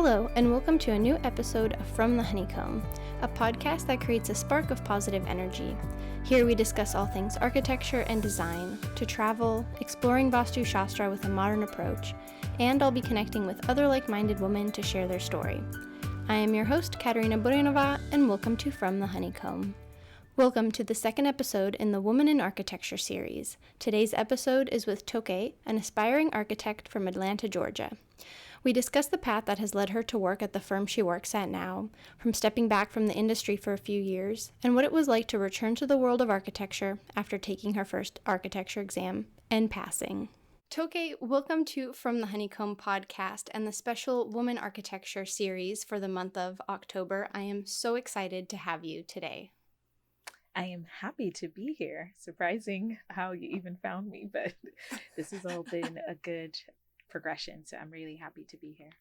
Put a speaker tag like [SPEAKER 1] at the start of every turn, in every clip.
[SPEAKER 1] Hello, and welcome to a new episode of From the Honeycomb, a podcast that creates a spark of positive energy. Here we discuss all things architecture and design, to travel, exploring Vastu Shastra with a modern approach, and I'll be connecting with other like-minded women to share their story. I am your host, Katerina, and welcome to From the Honeycomb. Welcome to the second episode in the Woman in Architecture series. Today's episode is with Toke, an aspiring architect from Atlanta, Georgia. We discuss the path that has led her to work at the firm she works at now, from stepping back from the industry for a few years, and what it was like to return to the world of architecture after taking her first architecture exam and passing. Toke, welcome to From the Honeycomb podcast and the special Woman Architecture series for the month of October. I am so excited to have you today.
[SPEAKER 2] I am happy to be here. Surprising how you even found me, but this has all been a good progression, so I'm really happy to be here.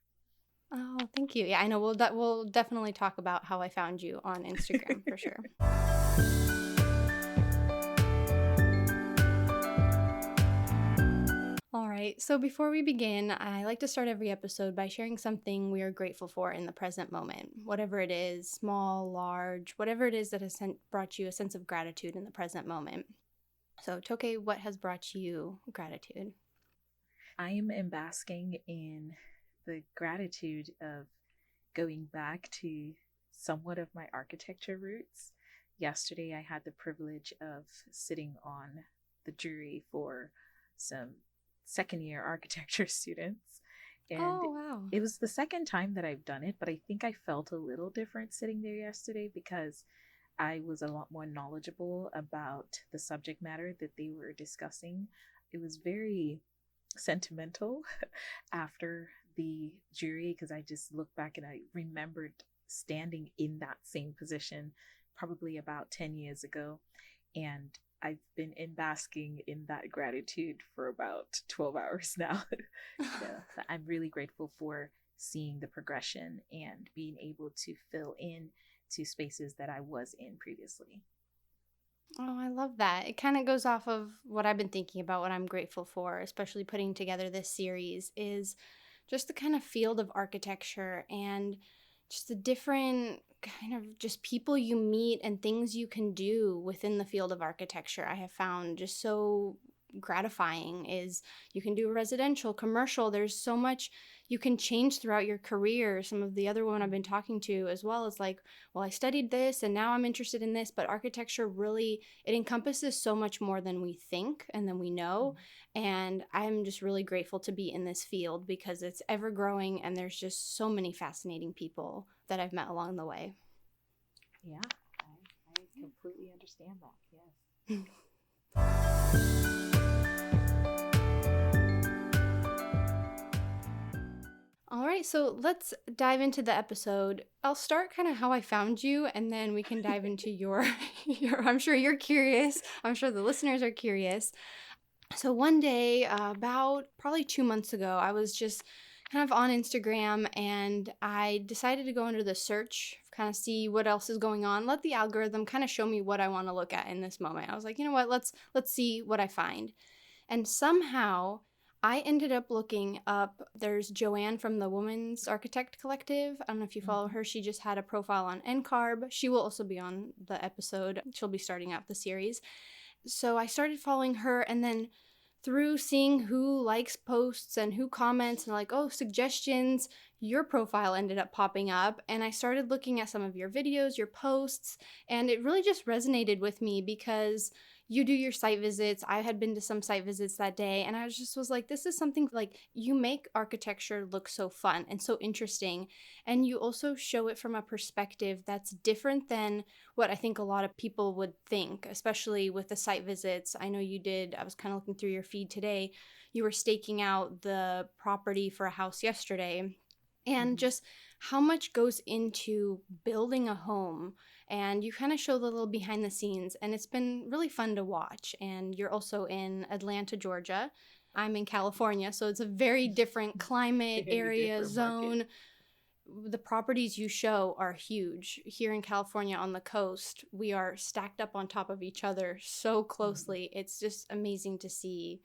[SPEAKER 1] Oh, thank you. Yeah, I know we'll definitely talk about how I found you on Instagram for sure. All right, so before we begin, I like to start every episode by sharing something we are grateful for in the present moment. Whatever it is, small, large, whatever it is that has brought you a sense of gratitude in the present moment. So, Toke, what has brought you gratitude?
[SPEAKER 2] I am basking in the gratitude of going back to somewhat of my architecture roots. Yesterday, I had the privilege of sitting on the jury for some second-year architecture students. And
[SPEAKER 1] wow.
[SPEAKER 2] It was the second time that I've done it, but I think I felt a little different sitting there yesterday because I was a lot more knowledgeable about the subject matter that they were discussing. It was very sentimental after the jury because I just looked back and I remembered standing in that same position probably about 10 years ago, and I've been basking in that gratitude for about 12 hours now. So I'm really grateful for seeing the progression and being able to fill in to spaces that I was in previously.
[SPEAKER 1] Oh, I love that. It kind of goes off of what I've been thinking about, what I'm grateful for, especially putting together this series, is just the kind of field of architecture and just the different kind of just people you meet and things you can do within the field of architecture. I have found just so gratifying is you can do residential, commercial. There's so much you can change throughout your career. Some of the other women I've been talking to as well is like, well, I studied this and now I'm interested in this, but architecture really, it encompasses so much more than we think and than we know. And I'm just really grateful to be in this field because it's ever growing and there's just so many fascinating people that I've met along the way.
[SPEAKER 2] Yeah, I completely understand that. Yes.
[SPEAKER 1] All right, so let's dive into the episode. I'll start kind of how I found you, and then we can dive into your I'm sure you're curious. I'm sure the listeners are curious. So one day, about probably 2 months ago, I was just kind of on Instagram, and I decided to go under the search, kind of see what else is going on, let the algorithm kind of show me what I want to look at in this moment. I was like, you know what, let's see what I find. And somehow I ended up looking up, there's Joanne from the Women's Architect Collective. I don't know if you follow her. She just had a profile on NCARB. She will also be on the episode. She'll be starting out the series. So I started following her, and then through seeing who likes posts and who comments and like, oh, suggestions, your profile ended up popping up. And I started looking at some of your videos, your posts, and it really just resonated with me because you do your site visits. I had been to some site visits that day, and I was like, this is something like you make architecture look so fun and so interesting. And you also show it from a perspective that's different than what I think a lot of people would think, especially with the site visits. I know you did, I was kind of looking through your feed today. You were staking out the property for a house yesterday. And just how much goes into building a home, and you kind of show the little behind the scenes, and it's been really fun to watch. And you're also in Atlanta, Georgia. I'm in California, so it's a very different climate, area, zone. The properties you show are huge. Here in California on the coast, we are stacked up on top of each other so closely. It's just amazing to see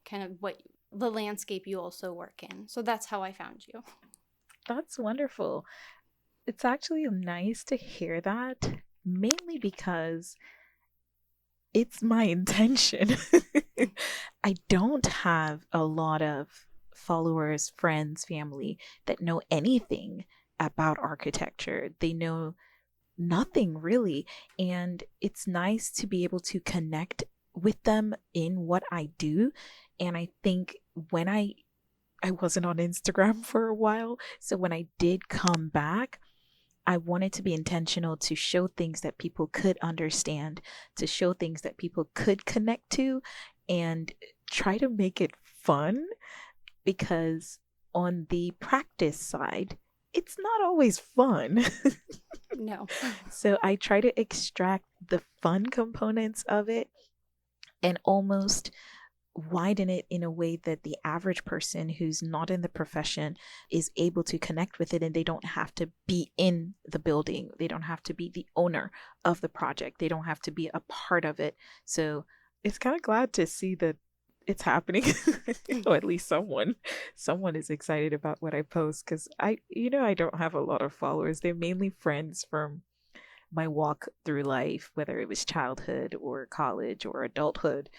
[SPEAKER 1] kind of what the landscape you also work in. So that's how I found you.
[SPEAKER 2] That's wonderful. It's actually nice to hear that, mainly because it's my intention. I don't have a lot of followers, friends, family that know anything about architecture. They know nothing really. And it's nice to be able to connect with them in what I do. And I think when I wasn't on Instagram for a while, so when I did come back, I wanted to be intentional to show things that people could understand, to show things that people could connect to, and try to make it fun because on the practice side, it's not always fun.
[SPEAKER 1] No.
[SPEAKER 2] So I try to extract the fun components of it and almost widen it in a way that the average person who's not in the profession is able to connect with it, and they don't have to be in the building. They don't have to be the owner of the project. They don't have to be a part of it. So it's kind of glad to see that it's happening. Or at least someone is excited about what I post, because I don't have a lot of followers. They're mainly friends from my walk through life, whether it was childhood or college or adulthood.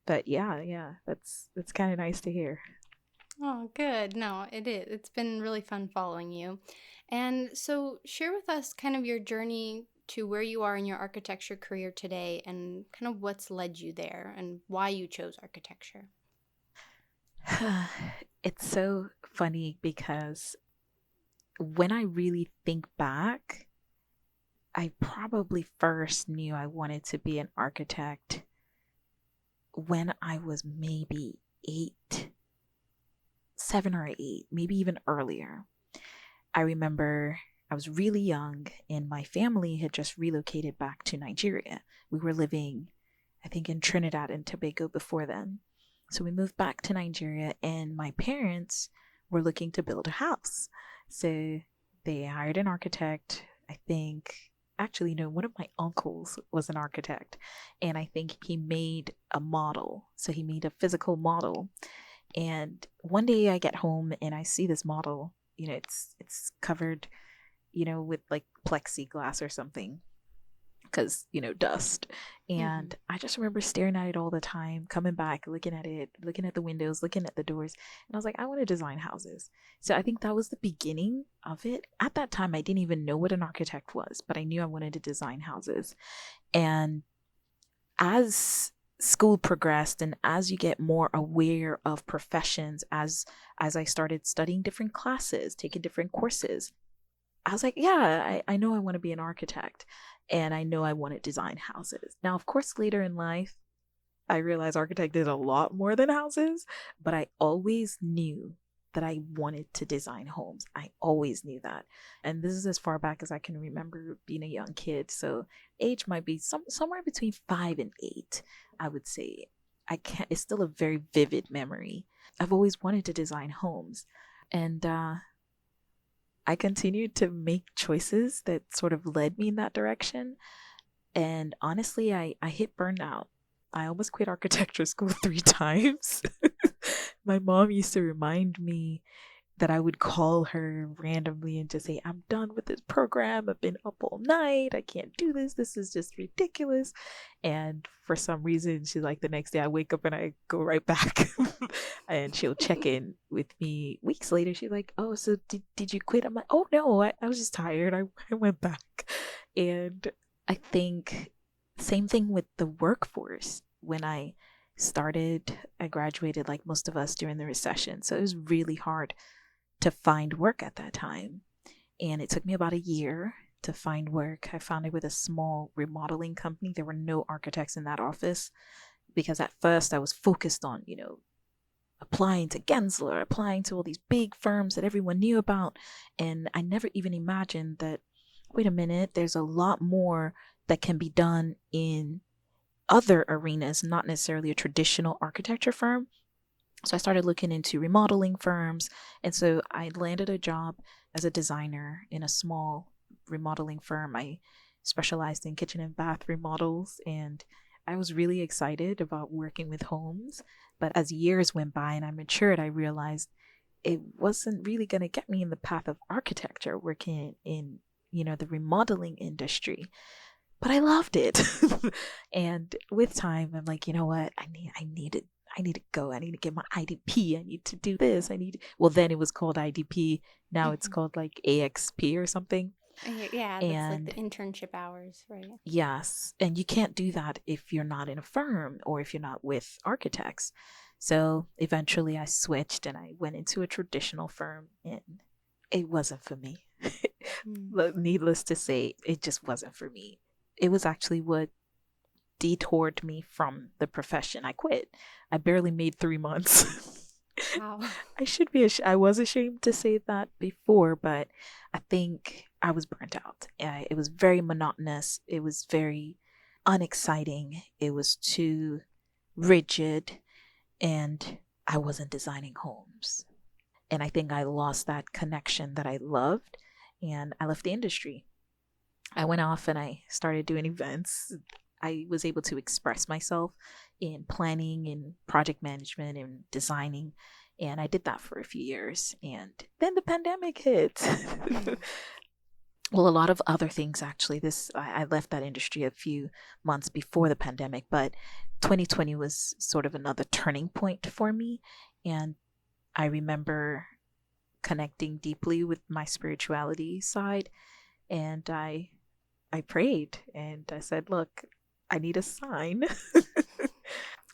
[SPEAKER 2] But yeah, that's kind of nice to hear.
[SPEAKER 1] Oh, good. No, it is. It's been really fun following you. And so, share with us kind of your journey to where you are in your architecture career today and kind of what's led you there and why you chose architecture.
[SPEAKER 2] It's so funny because when I really think back, I probably first knew I wanted to be an architect when I was maybe 8, 7 or 8, maybe even earlier. I remember I was really young and my family had just relocated back to Nigeria. We were living, I think, in Trinidad and Tobago before then. So we moved back to Nigeria and my parents were looking to build a house. So they hired an architect. I think, actually, no, one of my uncles was an architect. And I think he made a model. So he made a physical model. And one day I get home and I see this model. It's covered, with like plexiglass or something, because dust.
[SPEAKER 1] Mm-hmm.
[SPEAKER 2] And I just remember staring at it all the time, coming back, looking at it, looking at the windows, looking at the doors, and I was like, I want to design houses. So I think that was the beginning of it. At that time I didn't even know what an architect was, but I knew I wanted to design houses. And as school progressed and as you get more aware of professions, as I started studying different classes, taking different courses, I was like, yeah, I know I want to be an architect, and I know I want to design houses. Now, of course, later in life, I realized architect did a lot more than houses, but I always knew that I wanted to design homes. I always knew that. And this is as far back as I can remember being a young kid. So age might be somewhere between 5 and 8, I would say. I can't, it's still a very vivid memory. I've always wanted to design homes. And I continued to make choices that sort of led me in that direction. And honestly, I hit burnout. I almost quit architecture school 3 times. My mom used to remind me that I would call her randomly and just say, I'm done with this program. I've been up all night. I can't do this. This is just ridiculous. And for some reason, she's like, the next day I wake up and I go right back. And she'll check in with me weeks later. She's like, oh, so did you quit? I'm like, oh, no, I was just tired. I went back. And I think same thing with the workforce. When I graduated like most of us during the recession. So it was really hard to find work at that time. And it took me about a year to find work. I found it with a small remodeling company. There were no architects in that office because at first I was focused on, applying to Gensler, applying to all these big firms that everyone knew about. And I never even imagined that, wait a minute, there's a lot more that can be done in other arenas, not necessarily a traditional architecture firm. So I started looking into remodeling firms. And so I landed a job as a designer in a small remodeling firm. I specialized in kitchen and bath remodels, and I was really excited about working with homes. But as years went by and I matured, I realized it wasn't really going to get me in the path of architecture, working in, the remodeling industry. But I loved it. And with time, I'm like, you know what? I need to go. I need to get my IDP. I need to do this. Well, then it was called IDP. Now it's
[SPEAKER 1] Mhm.
[SPEAKER 2] called like AXP or something.
[SPEAKER 1] Yeah, that's like the
[SPEAKER 2] And
[SPEAKER 1] internship hours, right?
[SPEAKER 2] yes, and you can't do that if you're not in a firm or if you're not with architects. So eventually I switched and I went into a traditional firm, and it wasn't for me.
[SPEAKER 1] Mm.
[SPEAKER 2] Needless to say, it just wasn't for me. It was actually what detoured me from the profession. I quit. I barely made 3 months.
[SPEAKER 1] Wow.
[SPEAKER 2] I was ashamed to say that before, but I think I was burnt out. It was very monotonous. It was very unexciting. It was too rigid, and I wasn't designing homes. And I think I lost that connection that I loved, and I left the industry. I went off and I started doing events. I was able to express myself in planning and project management and designing. And I did that for a few years. And then the pandemic hit. Well, a lot of other things actually. I left that industry a few months before the pandemic, but 2020 was sort of another turning point for me. And I remember connecting deeply with my spirituality side, and I prayed and I said, look, I need a sign.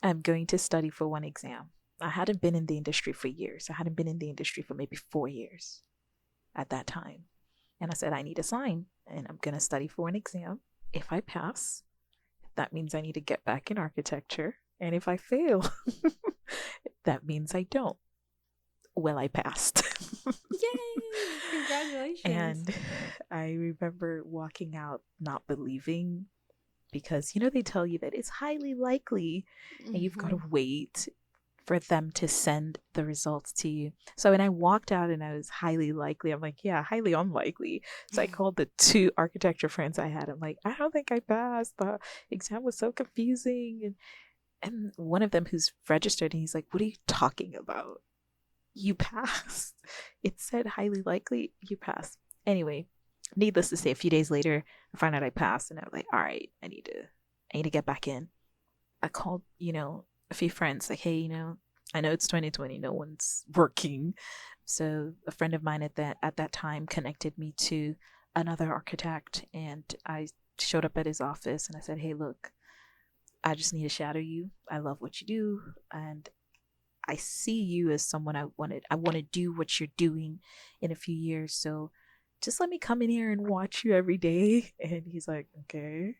[SPEAKER 2] I'm going to study for one exam. I hadn't been in the industry for years. I hadn't been in the industry for maybe 4 years at that time. And I said, I need a sign and I'm going to study for an exam. If I pass, that means I need to get back in architecture. And if I fail, that means I don't. Well, I passed.
[SPEAKER 1] Yay! Congratulations.
[SPEAKER 2] And I remember walking out not believing, because they tell you that it's highly likely and you've got to
[SPEAKER 1] Mm-hmm.
[SPEAKER 2] wait for them to send the results to you. So when I walked out and I was highly likely, I'm like, yeah, highly unlikely. So I called the two architecture friends I had. I'm like, I don't think I passed. The exam was so confusing. And one of them who's registered, and he's like, what are you talking about? You passed. It said highly likely, you passed. Anyway, needless to say, a few days later, I find out I passed, and I'm like, all right, I need to get back in. I called, a few friends, like, hey, I know it's 2020, no one's working. So a friend of mine at that time connected me to another architect, and I showed up at his office and I said, hey, look, I just need to shadow you. I love what you do, and I see you as someone I want to do what you're doing in a few years. So just let me come in here and watch you every day. And he's like, okay.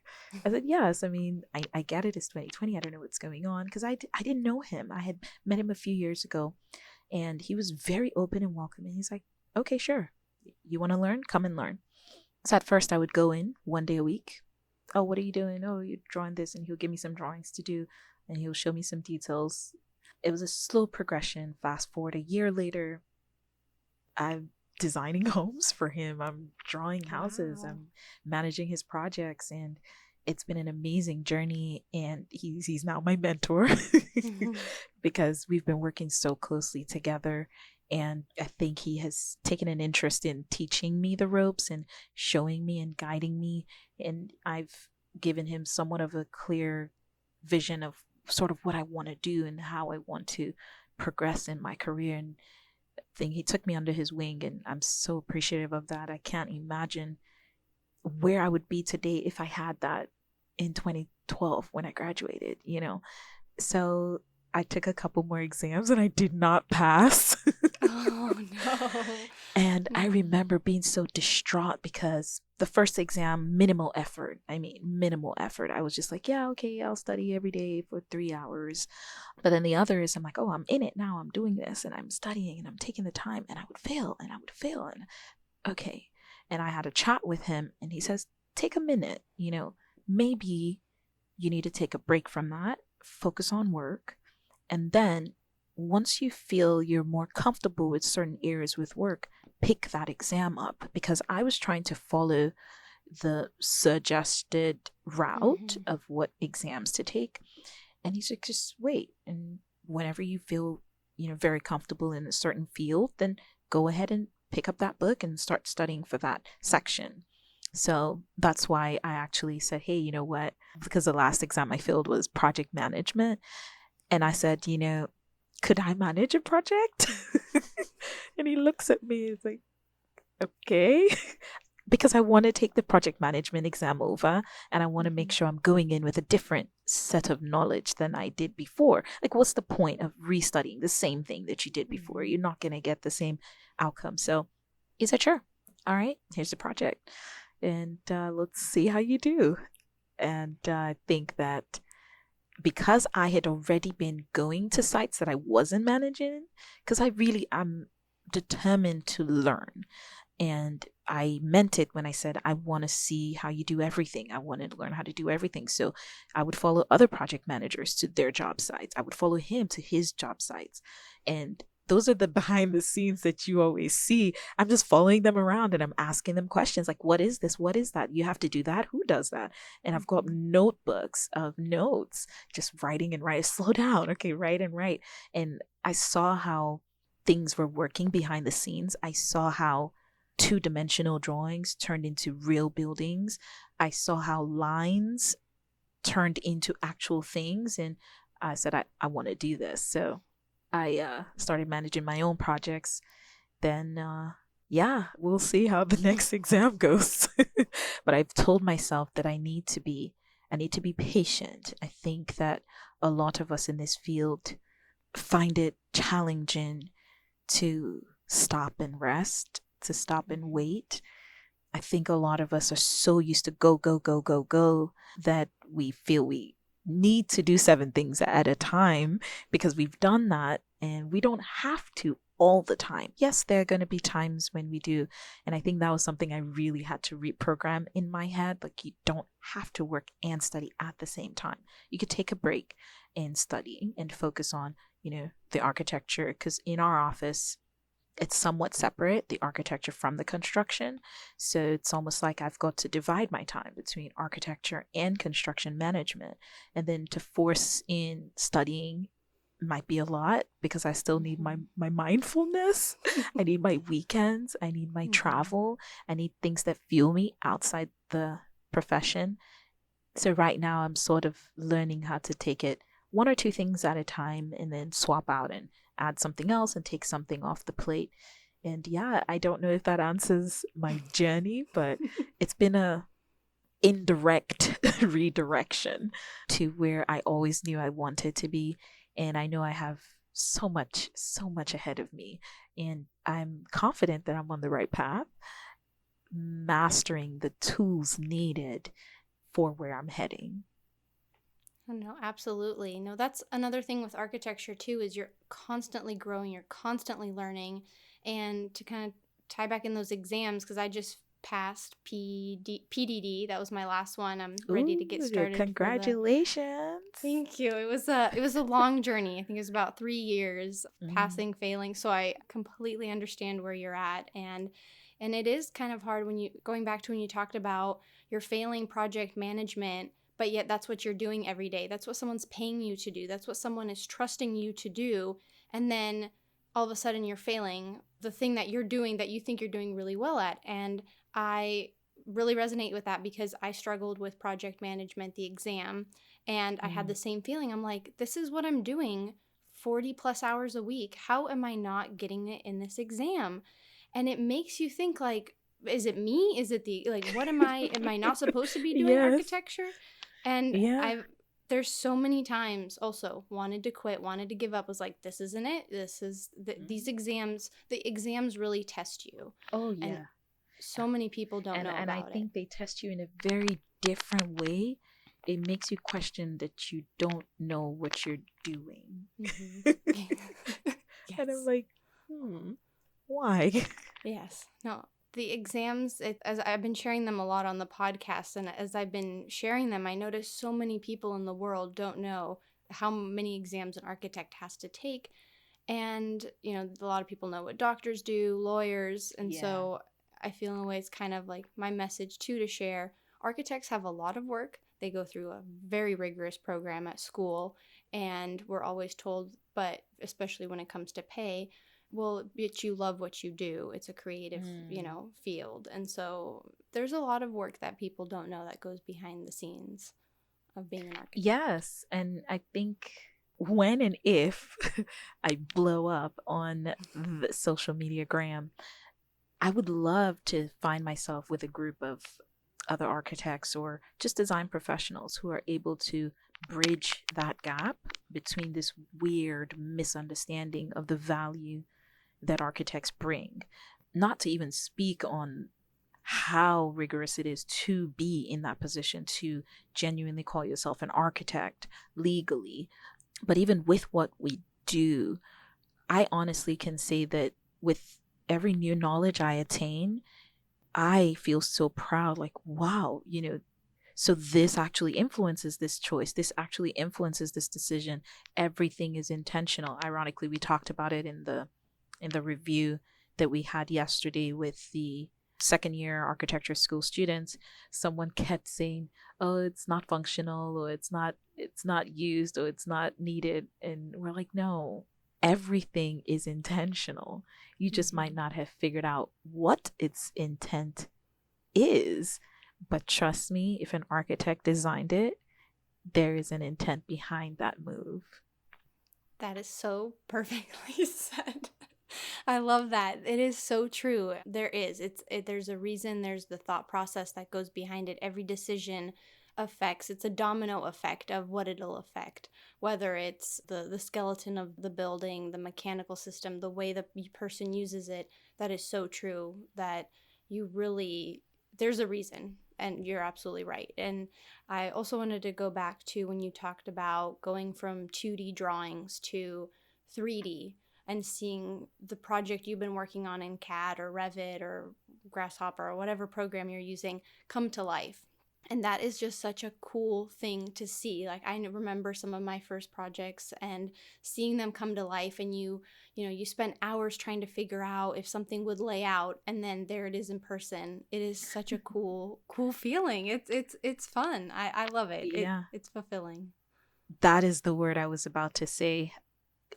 [SPEAKER 2] I said, yes. I mean, I get it. It's 2020. I don't know what's going on, because I didn't know him. I had met him a few years ago, and he was very open and welcoming. He's like, okay, sure. You want to learn? Come and learn. So at first I would go in one day a week. Oh, what are you doing? Oh, you're drawing this. And he'll give me some drawings to do, and he'll show me some details. It was a slow progression. Fast forward a year later, I'm designing homes for him. I'm drawing houses.
[SPEAKER 1] Wow.
[SPEAKER 2] I'm managing his projects, and it's been an amazing journey. And he's now my mentor because we've been working so closely together. And I think he has taken an interest in teaching me the ropes and showing me and guiding me. And I've given him somewhat of a clear vision of sort of what I want to do and how I want to progress in my career. And I think he took me under his wing, and I'm so appreciative of that. I can't imagine where I would be today if I had that in 2012 when I graduated. So I took a couple more exams and I did not pass.
[SPEAKER 1] Oh no.
[SPEAKER 2] And I
[SPEAKER 1] Mm.
[SPEAKER 2] remember being so distraught because the first exam, minimal effort. I mean, minimal effort. I was just like, yeah, okay, I'll study every day for 3 hours. But then the others, I'm like, oh, I'm in it now. I'm doing this and I'm studying and I'm taking the time, and I would fail and I would fail. And okay. And I had a chat with him, and he says, take a minute, maybe you need to take a break from that, focus on work. And then once you feel you're more comfortable with certain areas with work, pick that exam up, because I was trying to follow the suggested route
[SPEAKER 1] Mm-hmm.
[SPEAKER 2] of what exams to take. And he's like, just wait. And whenever you feel, very comfortable in a certain field, then go ahead and pick up that book and start studying for that section. So that's why I actually said, hey, you know what? Because the last exam I failed was project management. And I said, could I manage a project? And he looks at me, he's like, okay. Because I want to take the project management exam over, and I want to make sure I'm going in with a different set of knowledge than I did before. Like, what's the point of restudying the same thing that you did before? You're not going to get the same outcome. So he said, sure. All right, here's the project. And let's see how you do. And I think that because I had already been going to sites that I wasn't managing, because I'm determined to learn. And I meant it when I said, I want to see how you do everything. I wanted to learn how to do everything. So I would follow other project managers to their job sites. I would follow him to his job sites. And those are the behind the scenes that you always see. I'm just following them around and I'm asking them questions like, what is this? What is that? You have to do that? Who does that? And I've got notebooks of notes, just writing and writing. Slow down. Okay, write and write. And I saw how things were working behind the scenes. I saw how two-dimensional drawings turned into real buildings. I saw how lines turned into actual things. And I said, I want to do this. So I started managing my own projects. Then, we'll see how the next exam goes. But I've told myself that I need to be patient. I think that a lot of us in this field find it challenging to stop and rest, to stop and wait. I think a lot of us are so used to go, go, go, go, go that we feel we need to do 7 things at a time because we've done that and we don't have to all the time. Yes, there are going to be times when we do. And I think that was something I really had to reprogram in my head. Like, you don't have to work and study at the same time. You could take a break in studying and focus on, the architecture, because in our office, it's somewhat separate, the architecture from the construction. So it's almost like I've got to divide my time between architecture and construction management. And then to force in studying might be a lot because I still need my mindfulness. I need my weekends. I need my travel. I need things that fuel me outside the profession. So right now I'm sort of learning how to take it 1 or 2 things at a time and then swap out and add something else and take something off the plate. And I don't know if that answers my journey, but it's been a indirect redirection to where I always knew I wanted to be. And I know I have so much ahead of me. And I'm confident that I'm on the right path, mastering the tools needed for where I'm heading.
[SPEAKER 1] Oh, no, absolutely. No, that's another thing with architecture too, is you're constantly growing, you're constantly learning. And to kind of tie back in those exams, because I just passed PDD. That was my last one. I'm ready to get started.
[SPEAKER 2] Congratulations.
[SPEAKER 1] Thank you. It was a long journey. I think it was about 3 years, passing, failing. So I completely understand where you're at. And it is kind of hard when going back to when you talked about your failing project management, but yet that's what you're doing every day. That's what someone's paying you to do. That's what someone is trusting you to do. And then all of a sudden you're failing the thing that you're doing that you think you're doing really well at. And I really resonate with that because I struggled with project management, the exam, and I had the same feeling. I'm like, this is what I'm doing 40 plus hours a week. How am I not getting it in this exam? And it makes you think, like, is it me? Is it what am I not supposed to be doing architecture? And there's so many times also wanted to quit, wanted to give up, was like, this isn't it. These exams, the exams really test you.
[SPEAKER 2] Oh, yeah.
[SPEAKER 1] And so many people don't know about it.
[SPEAKER 2] And I think they test you in a very different way. It makes you question that you don't know what you're doing. Yes. And I'm like, why?
[SPEAKER 1] Yes. No. The exams, as I've been sharing them a lot on the podcast, and as I've been sharing them, I notice so many people in the world don't know how many exams an architect has to take. And, a lot of people know what doctors do, lawyers. And so I feel in a way it's kind of like my message too to share. Architects have a lot of work. They go through a very rigorous program at school. And we're always told, but especially when it comes to pay, well, but you love what you do. It's a creative,
[SPEAKER 2] Mm.
[SPEAKER 1] field. And so there's a lot of work that people don't know that goes behind the scenes of being an architect.
[SPEAKER 2] Yes, and I think when and if I blow up on the social media gram, I would love to find myself with a group of other architects or just design professionals who are able to bridge that gap between this weird misunderstanding of the value that architects bring. Not to even speak on how rigorous it is to be in that position, to genuinely call yourself an architect legally. But even with what we do, I honestly can say that with every new knowledge I attain, I feel so proud. Like, wow, so this actually influences this choice. This actually influences this decision. Everything is intentional. Ironically, we talked about it in the review that we had yesterday with the second year architecture school students. Someone kept saying, "Oh, it's not functional, or it's not used, or it's not needed." And we're like, "No, everything is intentional. You just might
[SPEAKER 1] Mm-hmm.
[SPEAKER 2] not have figured out what its intent is, but trust me, if an architect designed it, there is an intent behind that move."
[SPEAKER 1] That is so perfectly said. I love that. It is so true. There is. There's a reason, there's the thought process that goes behind it. Every decision affects, it's a domino effect of what it'll affect. Whether it's the skeleton of the building, the mechanical system, the way the person uses it. That is so true that you really, there's a reason, and you're absolutely right. And I also wanted to go back to when you talked about going from 2D drawings to 3D and seeing the project you've been working on in CAD or Revit or Grasshopper or whatever program you're using come to life. And that is just such a cool thing to see. Like, I remember some of my first projects and seeing them come to life, and you spent hours trying to figure out if something would lay out, and then there it is in person. It is such a cool feeling. It's fun. I love it.
[SPEAKER 2] Yeah,
[SPEAKER 1] It's fulfilling.
[SPEAKER 2] that is the word I was about to say.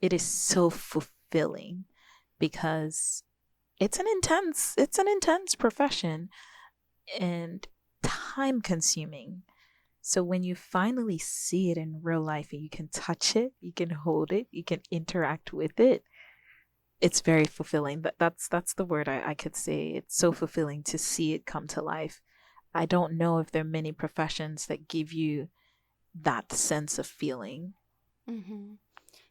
[SPEAKER 2] It is so fulfilling because it's an intense profession and time consuming. So when you finally see it in real life and you can touch it, you can hold it, you can interact with it, it's very fulfilling. That's the word I could say. It's so fulfilling to see it come to life. I don't know if there are many professions that give you that sense of feeling.
[SPEAKER 1] Mm-hmm.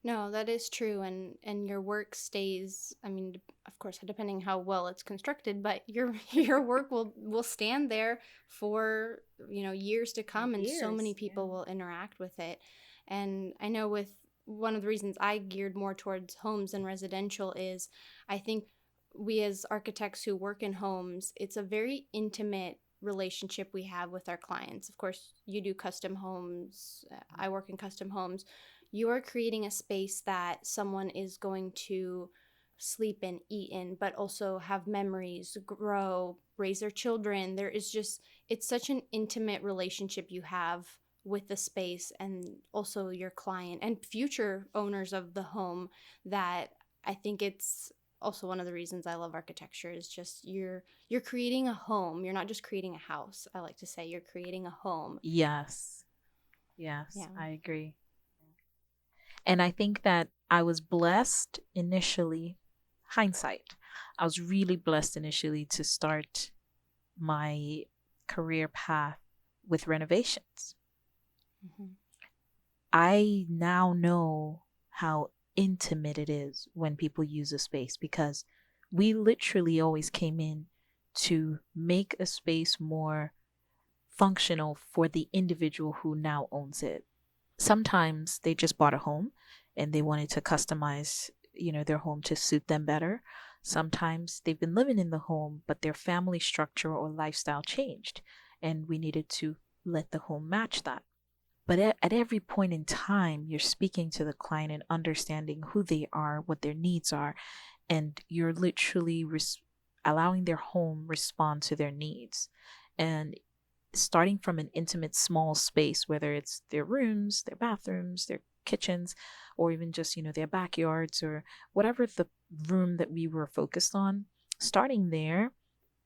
[SPEAKER 1] No, that is true, and your work stays. I mean, of course, depending how well it's constructed, but your your work will stand there for years to come, and so many
[SPEAKER 2] Years, yeah.
[SPEAKER 1] people will interact with it. And I know with one of the reasons I geared more towards homes and residential is I think we as architects who work in homes, it's a very intimate relationship we have with our clients. Of course, you do custom homes. I work in custom homes. You are creating a space that someone is going to sleep in, eat in, but also have memories, grow, raise their children. There is just, it's such an intimate relationship you have with the space and also your client and future owners of the home, that I think it's also one of the reasons I love architecture is just you're creating a home. You're not just creating a house. I like to say you're creating a home.
[SPEAKER 2] Yes. Yes,
[SPEAKER 1] Yeah.
[SPEAKER 2] I agree. And I think that I was blessed initially, hindsight, I was really blessed initially to start my career path with renovations.
[SPEAKER 1] Mm-hmm.
[SPEAKER 2] I now know how intimate it is when people use a space because we literally always came in to make a space more functional for the individual who now owns it. Sometimes they just bought a home and they wanted to customize, their home to suit them better. Sometimes they've been living in the home, but their family structure or lifestyle changed, and we needed to let the home match that. But at every point in time, you're speaking to the client and understanding who they are, what their needs are, and you're literally allowing their home respond to their needs. And starting from an intimate small space, whether it's their rooms, their bathrooms, their kitchens, or even just, their backyards, or whatever the room that we were focused on. Starting there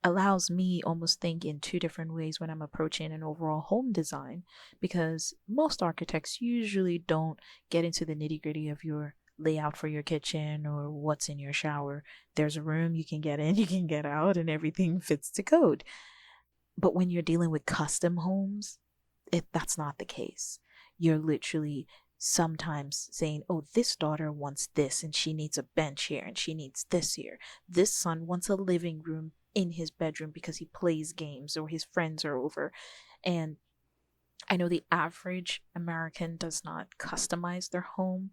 [SPEAKER 2] allows me almost think in two different ways when I'm approaching an overall home design, because most architects usually don't get into the nitty-gritty of your layout for your kitchen or what's in your shower. There's a room, you can get in, you can get out, and everything fits to code. But when you're dealing with custom homes, that's not the case. You're literally sometimes saying, oh, this daughter wants this and she needs a bench here and she needs this here. This son wants a living room in his bedroom because he plays games or his friends are over. And I know the average American does not customize their home,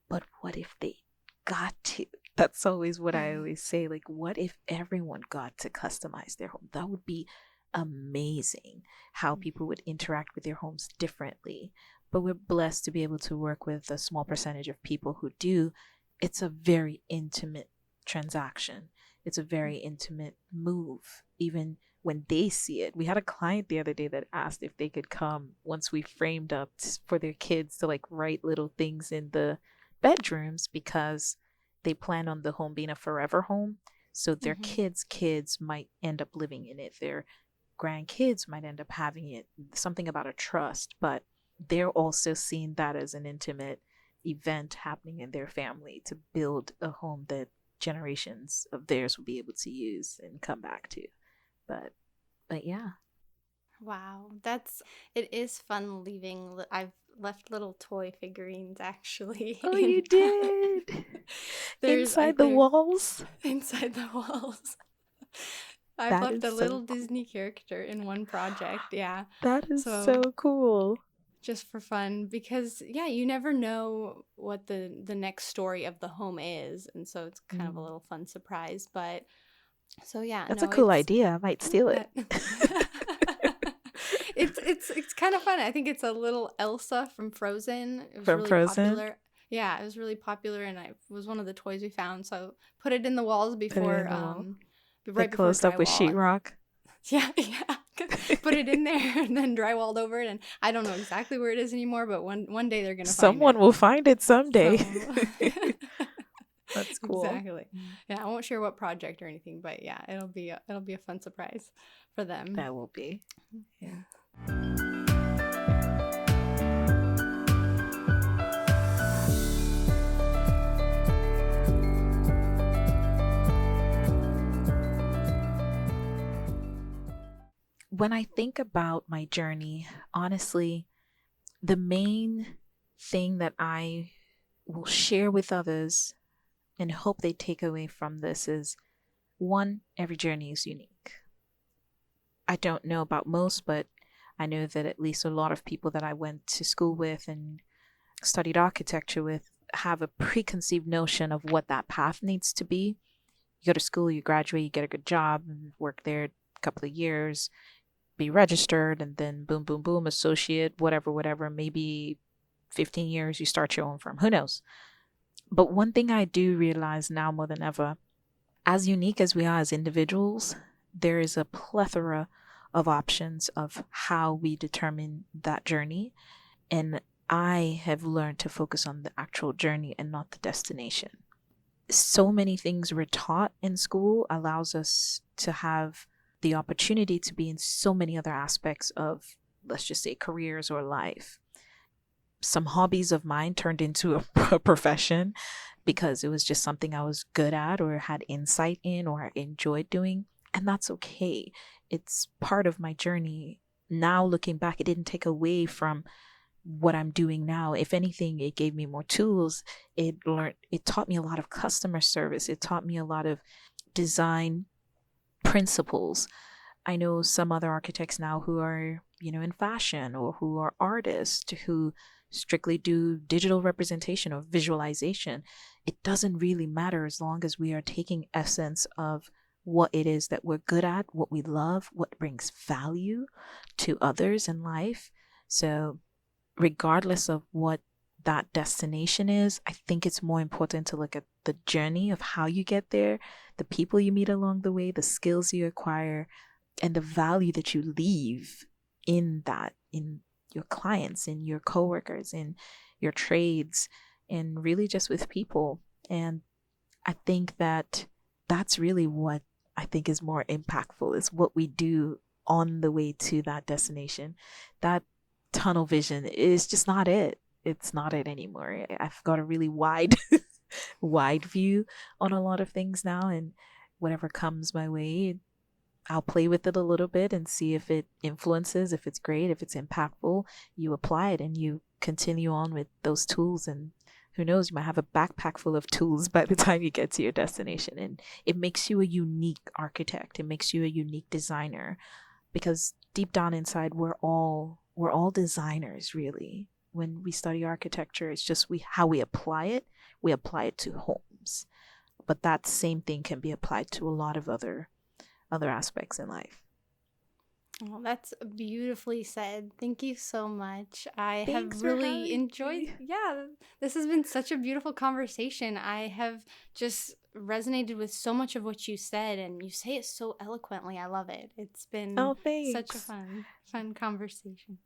[SPEAKER 2] but what if they got to? That's always what I always say. Like, what if everyone got to customize their home? That would be amazing, how people would interact with their homes differently. But we're blessed to be able to work with a small percentage of people who do. It's a very intimate transaction. It's a very intimate move, even when they see it. We had a client the other day that asked if they could come once we framed up for their kids to like write little things in the bedrooms, because they plan on the home being a forever home. So their kids might end up living in it. Their grandkids might end up having it. Something about a trust, but they're also seeing that as an intimate event happening in their family to build a home that generations of theirs will be able to use and come back to. But yeah.
[SPEAKER 1] Wow, it is fun leaving. I've left little toy figurines actually.
[SPEAKER 2] Oh, you did? Inside the walls?
[SPEAKER 1] Inside the walls. I've
[SPEAKER 2] That
[SPEAKER 1] left
[SPEAKER 2] is
[SPEAKER 1] a little
[SPEAKER 2] so
[SPEAKER 1] Disney character in one project. Yeah.
[SPEAKER 2] That is so cool.
[SPEAKER 1] Just for fun, because you never know what the next story of the home is, and so it's kind of a little fun surprise. But so
[SPEAKER 2] that's a cool idea. I might steal it.
[SPEAKER 1] It's kind of fun. I think it's a little Elsa from Frozen. It was
[SPEAKER 2] from
[SPEAKER 1] really
[SPEAKER 2] Frozen?
[SPEAKER 1] Popular. Yeah, it was really popular, and it was one of the toys we found. So I put it in the walls before right before
[SPEAKER 2] closed up with sheetrock.
[SPEAKER 1] Yeah. Put it in there and then drywalled over it, and I don't know exactly where it is anymore, but one day they're gonna find it.
[SPEAKER 2] Someone will find it someday. That's cool.
[SPEAKER 1] Exactly. Yeah, I won't share what project or anything, but yeah, it'll be a fun surprise for them.
[SPEAKER 2] That will be. Yeah. When I think about my journey, honestly, the main thing that I will share with others and hope they take away from this is, one, every journey is unique. I don't know about most, but I know that at least a lot of people that I went to school with and studied architecture with have a preconceived notion of what that path needs to be. You go to school, you graduate, you get a good job, and work there a couple of years, be registered, and then boom, boom, boom, associate, whatever, maybe 15 years, you start your own firm. Who knows? But one thing I do realize now more than ever, as unique as we are as individuals, there is a plethora of options of how we determine that journey. And I have learned to focus on the actual journey and not the destination. So many things we're taught in school allows us to have the opportunity to be in so many other aspects of, let's just say, careers or life. Some hobbies of mine turned into a profession because it was just something I was good at or had insight in or enjoyed doing. And that's okay. It's part of my journey. Now looking back, it didn't take away from what I'm doing now. If anything, it gave me more tools. It taught me a lot of customer service. It taught me a lot of design principles. I know some other architects now who are, in fashion, or who are artists who strictly do digital representation or visualization. It doesn't really matter as long as we are taking essence of what it is that we're good at, what we love, what brings value to others in life. So regardless of what that destination is, I think it's more important to look at the journey of how you get there, the people you meet along the way, the skills you acquire, and the value that you leave in that, in your clients and your coworkers and your trades, and really just with people. And I think that that's really what I think is more impactful, is what we do on the way to that destination. That tunnel vision is just not it. It's not it anymore. I've got a really wide wide view on a lot of things now, and whatever comes my way, I'll play with it a little bit and see if it influences, if it's great, if it's impactful. You apply it and you continue on with those tools, and who knows, you might have a backpack full of tools by the time you get to your destination. And it makes you a unique architect. It makes you a unique designer, because deep down inside, we're all designers, really. When we study architecture, it's just how we apply it. We apply it to homes, but that same thing can be applied to a lot of other aspects in life.
[SPEAKER 1] Oh, that's beautifully said. Thank you so much. I
[SPEAKER 2] Thanks
[SPEAKER 1] have
[SPEAKER 2] for
[SPEAKER 1] really
[SPEAKER 2] having
[SPEAKER 1] enjoyed,
[SPEAKER 2] me.
[SPEAKER 1] yeah, this has been such a beautiful conversation. I have just resonated with so much of what you said, and you say it so eloquently. I love it. It's been
[SPEAKER 2] Oh,
[SPEAKER 1] such a
[SPEAKER 2] thanks.
[SPEAKER 1] fun conversation.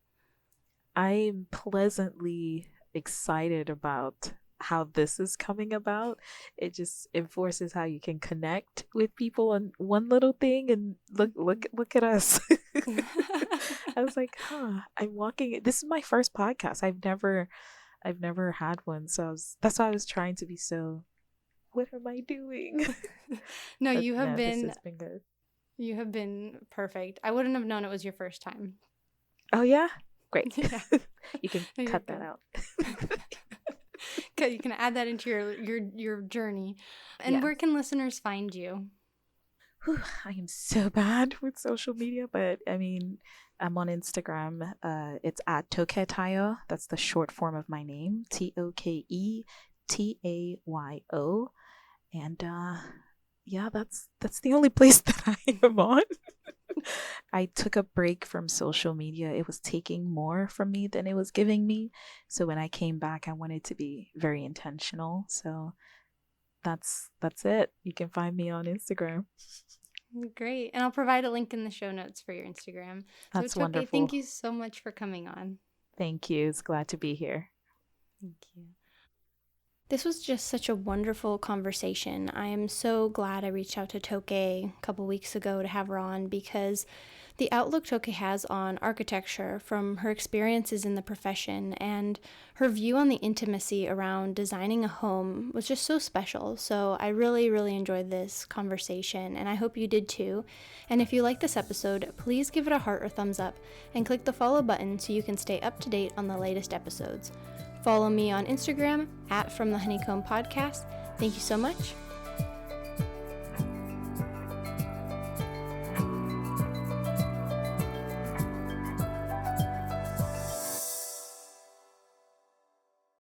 [SPEAKER 2] I'm pleasantly excited about how this is coming about. It just enforces how you can connect with people on one little thing, and look at us. I was like, I'm walking. This is my first podcast. I've never had one, so that's why I was trying to be so. What am I doing?
[SPEAKER 1] No,
[SPEAKER 2] But no, this has been good.
[SPEAKER 1] you have been perfect. I wouldn't have known it was your first time.
[SPEAKER 2] Oh yeah, great.
[SPEAKER 1] Yeah.
[SPEAKER 2] You can
[SPEAKER 1] You're
[SPEAKER 2] cut that
[SPEAKER 1] good.
[SPEAKER 2] out.
[SPEAKER 1] Okay, you can add that into your journey. And
[SPEAKER 2] Yes.
[SPEAKER 1] where can listeners find you?
[SPEAKER 2] Whew, I am so bad with social media, but I mean, I'm on Instagram. It's at Toke Tayo. That's the short form of my name, TokeTayo. And yeah, that's the only place that I am on. I took a break from social media. It was taking more from me than it was giving me. So when I came back, I wanted to be very intentional. So that's it. You can find me on Instagram.
[SPEAKER 1] Great. And I'll provide a link in the show notes for your Instagram. So
[SPEAKER 2] That's
[SPEAKER 1] it's okay.
[SPEAKER 2] wonderful.
[SPEAKER 1] Thank you so much for coming on.
[SPEAKER 2] Thank you. It's glad to be here.
[SPEAKER 1] Thank you. This was just such a wonderful conversation. I am so glad I reached out to Toke a couple weeks ago to have her on, because the outlook Toke has on architecture from her experiences in the profession and her view on the intimacy around designing a home was just so special. So I really, really enjoyed this conversation, and I hope you did too. And if you like this episode, please give it a heart or thumbs up and click the follow button so you can stay up to date on the latest episodes. Follow me on Instagram @FromTheHoneycomb Podcast. Thank you so much,